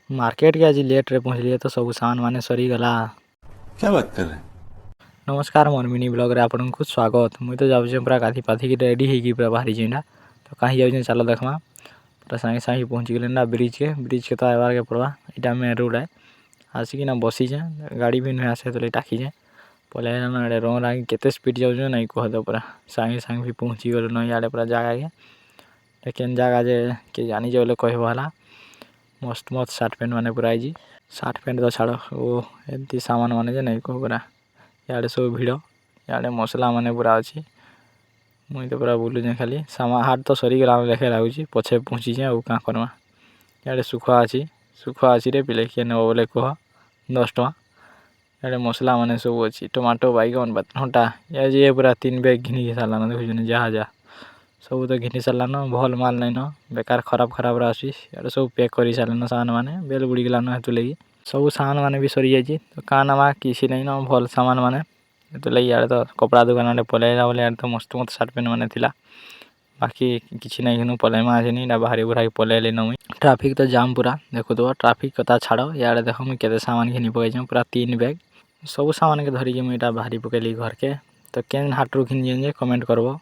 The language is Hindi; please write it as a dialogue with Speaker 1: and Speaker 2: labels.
Speaker 1: मार्केट के आज लेट रे पहुँचलिए तो सब सामान माने सरीगला।
Speaker 2: क्या बात कर रहे हैं?
Speaker 1: नमस्कार मोर मिनी ब्लॉग रे आपको स्वागत। मुई तो जाऊँ पूरा गाधी पाथी रेडी होगी पूरा बाहरी जाइना तो कहीं जाऊँ चलो देखमा पूरा सागे सागे पहुँच गए ना ब्रिज के तो आवार के पड़वा इटा मेन रोड है आसिकिना बसी जाए गाड़ी भी नुहे आसे तो टाकी जाए पहले ना रंग रागी केते स्पीड जाऊँ नहीं कह दो पूरा सागे सागे भी पहुँची गल न इे पूरा जगह के लेकिन जगह जे के जानी जो कहला मस्त मस्त सार्ट पैंट मैंने पूरा आई सार्ट पैंट तो छाड़ ओ एमती सामान मैंने जे नहीं कह पूरा इे सब भिड़ इे मसला मैंने पूरा अच्छी मुई तो पूरा बुलूचे खाली सामान हाट तो सरीगला लेखे लगुच पछे पहुँचीचे आउ क्या करमा इे सुखा अच्छी रे पिले किए नब बोले कह 10 टका इे मसला मैंने सब अच्छी टमाटो बैगन बाटा ये पूरा 3 बैग घिनी सारान देखुन जहाँ जहाँ सब तो घिनी सारान भल माल नहीं न बेकार खराब आसी सब पैक कर सारान सामान मैंने बेल बुड़ी गलान हेतु लगी सब सामान मैंने भी सरी जाइए तो क्या नामा किसी नहीं न भल सामान मैंने हेतु लगी इे तो कपड़ा दुकान पलैला बोले तो मस्त मस्त सार्ट पैंट मैंने थिला बाकी किसी नहीं घिनु पलैमा आज नहीं बाहरी बुढ़ा पलैली न मुई ट्राफिक तो जाम पूरा देखो तो ट्राफिक कथा छाड़ इे देख मुझे केते सामान घिनी पकई पूरा 3 बैग सब सामान के धरिकी मुझे बाहरी पकैली घर के तो केन हाटरू घिनी कमेंट करब।